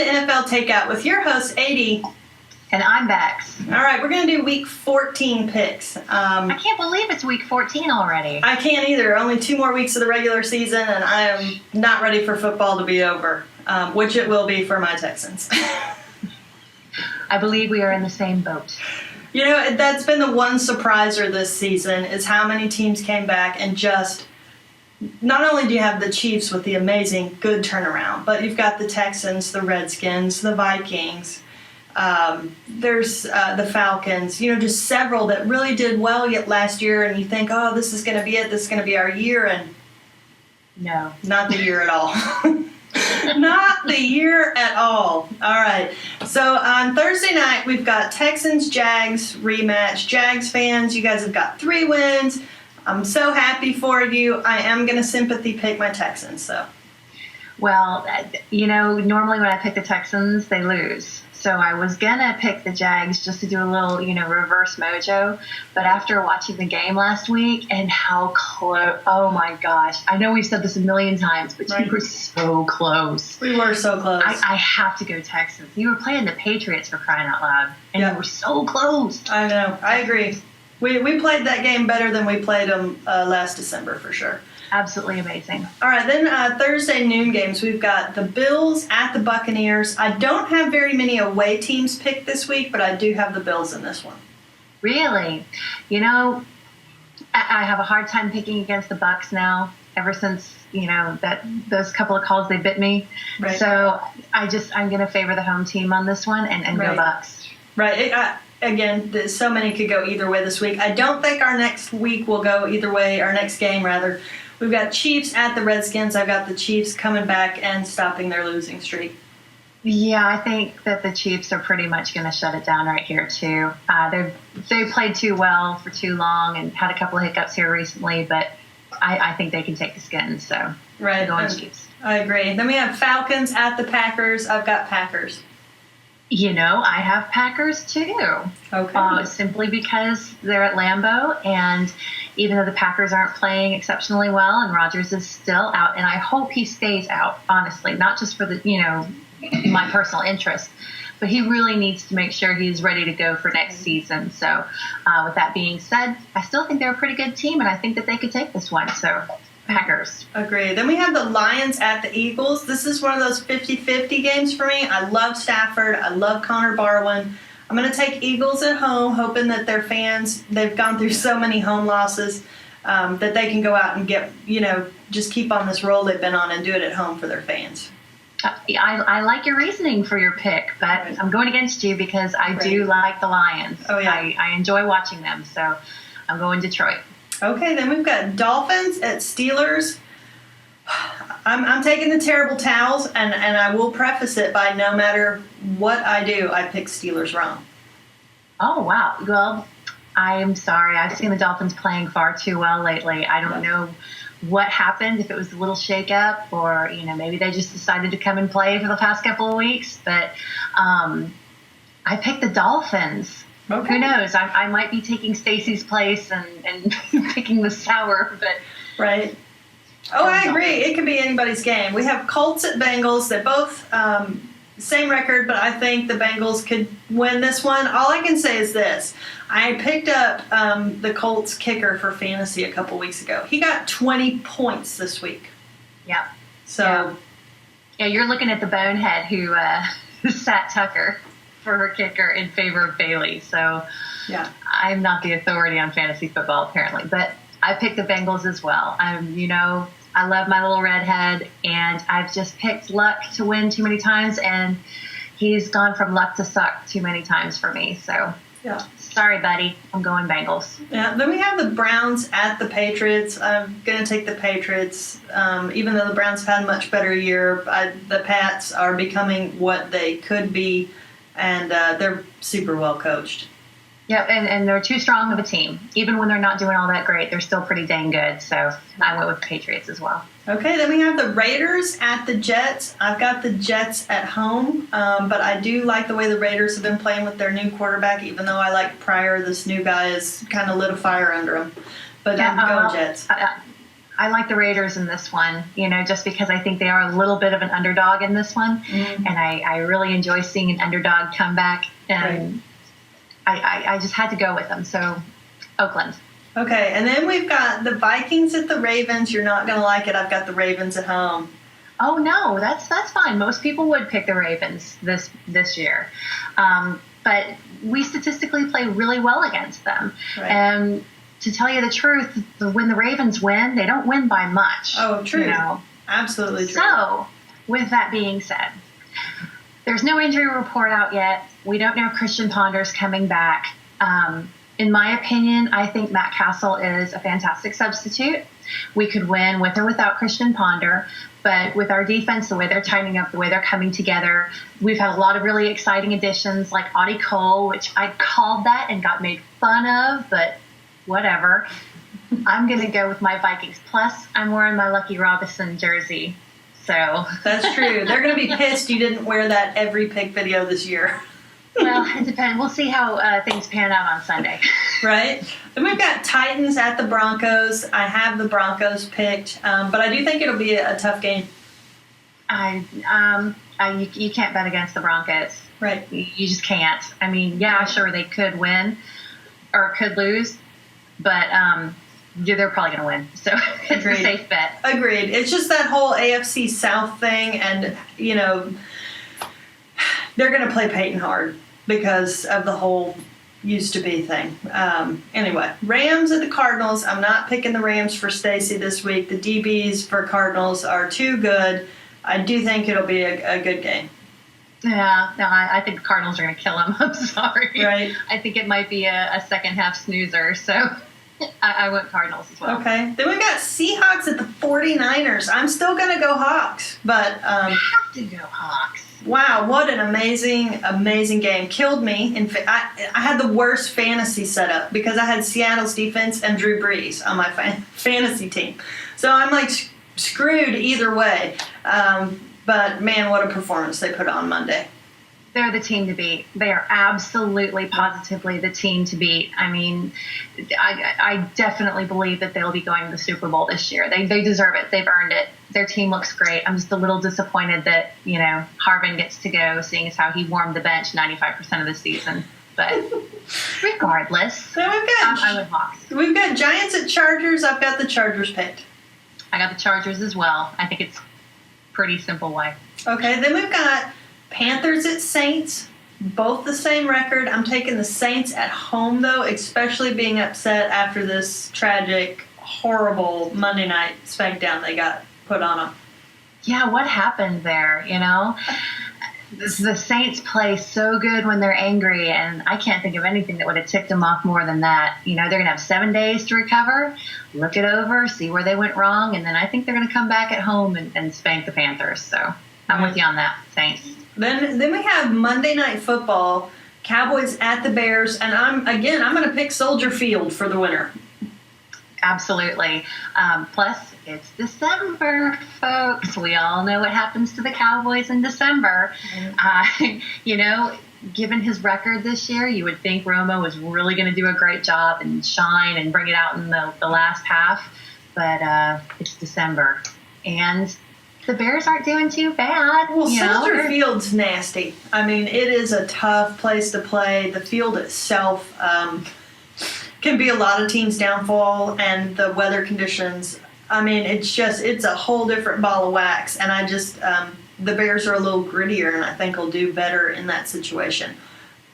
to NFL Takeout with your host, AD. And I'm Becks. All right, we're going to do Week 14 picks. I can't believe it's Week 14 already. I can't either. Only 2 more weeks of the regular season, and I am not ready for football to be over, which it will be for my Texans. I believe we are in the same boat. You know, that's been the one surpriser this season is how many teams came back and just... Not only do you have the Chiefs with the amazing good turnaround, but you've got the Texans, the Redskins, the Vikings. There's the Falcons. You know, just several that really did well yet last year, and you think, oh, this is going to be it. This is going to be our year, and no, not the year at all. Not the year at all. All right. So on Thursday night, we've got Texans-Jags rematch. Jags fans, you guys have got 3 wins. I'm so happy for you. I am going to sympathy pick my Texans, so. Well, you know, normally when I pick the Texans, they lose. So I was going to pick the Jags just to do a little, you know, reverse mojo. But after watching the game last week and how close, oh my gosh. I know we've said this a million times, but right. You were so close. We were so close. I have to go Texans. You were playing the Patriots for crying out loud. And You were so close. I know. I agree. We played that game better than we played them last December for sure. Absolutely amazing. All right, then Thursday noon games, we've got the Bills at the Buccaneers. I don't have very many away teams picked this week, but I do have the Bills in this one. Really? You know, I have a hard time picking against the Bucs now, ever since, you know, those couple of calls they bit me. Right. So I'm going to favor the home team on this one and right. go Bucs. Right. Again, so many could go either way this week. I don't think our next week will go either way, our next game rather. We've got Chiefs at the Redskins. I've got the Chiefs coming back and stopping their losing streak. Yeah, I think that the Chiefs are pretty much going to shut it down right here, too. They played too well for too long and had a couple of hiccups here recently, but I think they can take the Skins, so right. I'm going Chiefs. I agree. Then we have Falcons at the Packers. I've got Packers. You know, I have Packers too. Okay. Simply because they're at Lambeau, and even though the Packers aren't playing exceptionally well, and Rodgers is still out, and I hope he stays out. Honestly, not just for the my personal interest, but he really needs to make sure he's ready to go for next season. So, with that being said, I still think they're a pretty good team, and I think that they could take this one. So. Packers. Agree. Then we have the Lions at the Eagles. This is one of those 50-50 games for me. I love Stafford. I love Connor Barwin. I'm going to take Eagles at home, hoping that their fans, they've gone through so many home losses, that they can go out and get, just keep on this roll they've been on and do it at home for their fans. I like your reasoning for your pick, but right. I'm going against you because I do like the Lions. Oh, yeah. I enjoy watching them, so I'm going Detroit. Okay, then we've got Dolphins at Steelers. I'm taking the terrible towels, and I will preface it by no matter what I do, I pick Steelers wrong. Oh, wow. Well, I'm sorry. I've seen the Dolphins playing far too well lately. I don't know what happened, if it was a little shakeup or, maybe they just decided to come and play for the past couple of weeks. But I picked the Dolphins. Okay. Who knows? I might be taking Stacey's place and picking the sour, but... Right. Oh, I agree. It could be anybody's game. We have Colts at Bengals. They're both same record, but I think the Bengals could win this one. All I can say is this. I picked up the Colts kicker for fantasy a couple weeks ago. He got 20 points this week. Yeah. So... Yeah, you're looking at the bonehead who sat Tucker for her kicker in favor of Bailey. So yeah, I'm not the authority on fantasy football apparently, but I picked the Bengals as well. I love my little redhead, and I've just picked luck to win too many times, and he's gone from luck to suck too many times for me. So yeah, sorry, buddy. I'm going Bengals. Yeah. Then we have the Browns at the Patriots. I'm going to take the Patriots. Even though the Browns have had a much better year, the Pats are becoming what they could be. And they're super well coached. Yeah, and they're too strong of a team. Even when they're not doing all that great, they're still pretty dang good. So I went with the Patriots as well. Okay, then we have the Raiders at the Jets. I've got the Jets at home, but I do like the way the Raiders have been playing with their new quarterback, even though I like Pryor. This new guy has kind of lit a fire under him. But I'm going Jets. I like the Raiders in this one, just because I think they are a little bit of an underdog in this one. And I really enjoy seeing an underdog come back. And I just had to go with them. So, Oakland. Okay, and then we've got the Vikings at the Ravens. You're not going to like it. I've got the Ravens at home. Oh, no, that's fine. Most people would pick the Ravens this year. But we statistically play really well against them. Right. And to tell you the truth, when the Ravens win, they don't win by much. Oh, true. Absolutely true. So, with that being said, there's no injury report out yet. We don't know if Christian Ponder's coming back. In my opinion, I think Matt Castle is a fantastic substitute. We could win with or without Christian Ponder, but with our defense, the way they're tightening up, the way they're coming together, we've had a lot of really exciting additions like Audie Cole, which I called that and got made fun of, but whatever. I'm going to go with my Vikings. Plus, I'm wearing my Lucky Robinson jersey. So that's true. They're going to be pissed you didn't wear that every pick video this year. Well, it depends. We'll see how things pan out on Sunday. Right. Then we've got Titans at the Broncos. I have the Broncos picked, but I do think it'll be a tough game. You can't bet against the Broncos. Right. You just can't. I mean, yeah, sure, they could win or could lose, but they're probably going to win. So it's a safe bet. Agreed. It's just that whole AFC South thing, and, they're going to play Peyton hard because of the whole used to be thing. Anyway, Rams at the Cardinals. I'm not picking the Rams for Stacey this week. The DBs for Cardinals are too good. I do think it'll be a good game. Yeah, no, I think the Cardinals are going to kill them. I'm sorry. Right. I think it might be a second half snoozer, so I went Cardinals as well. Okay. Then we got Seahawks at the 49ers. I'm still going to go Hawks, but I have to go Hawks. Wow, what an amazing game. Killed me. I had the worst fantasy setup because I had Seattle's defense and Drew Brees on my fantasy team. So I'm like screwed either way. But man, what a performance they put on Monday. They're the team to beat. They are absolutely, positively the team to beat. I mean, I definitely believe that they'll be going to the Super Bowl this year. They deserve it. They've earned it. Their team looks great. I'm just a little disappointed that, Harvin gets to go, seeing as how he warmed the bench 95% of the season. But regardless, so I would Hawks. We've got Giants at Chargers. I've got the Chargers picked. I got the Chargers as well. I think it's pretty simple why. Okay, then we've got Panthers at Saints, both the same record. I'm taking the Saints at home, though, especially being upset after this tragic, horrible Monday night smackdown they got put on them. Yeah, what happened there, The Saints play so good when they're angry, and I can't think of anything that would have ticked them off more than that. They're going to have 7 days to recover, look it over, see where they went wrong, and then I think they're going to come back at home and spank the Panthers. So I'm with you on that, Saints. Then we have Monday Night Football, Cowboys at the Bears, and I'm going to pick Soldier Field for the winner. Absolutely. Plus, it's December, folks. We all know what happens to the Cowboys in December. Given his record this year, you would think Romo was really going to do a great job and shine and bring it out in the last half. But it's December. And the Bears aren't doing too bad. Well, Soldier Field's nasty. I mean, it is a tough place to play. The field itself can be a lot of teams' downfall, and the weather conditions. I mean, it's a whole different ball of wax. And I just, the Bears are a little grittier, and I think will do better in that situation.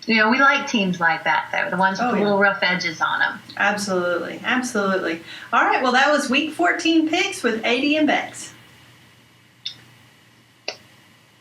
We like teams like that, though, the ones with the little rough edges on them. Absolutely. All right, well, that was Week 14 picks with AD and Becks.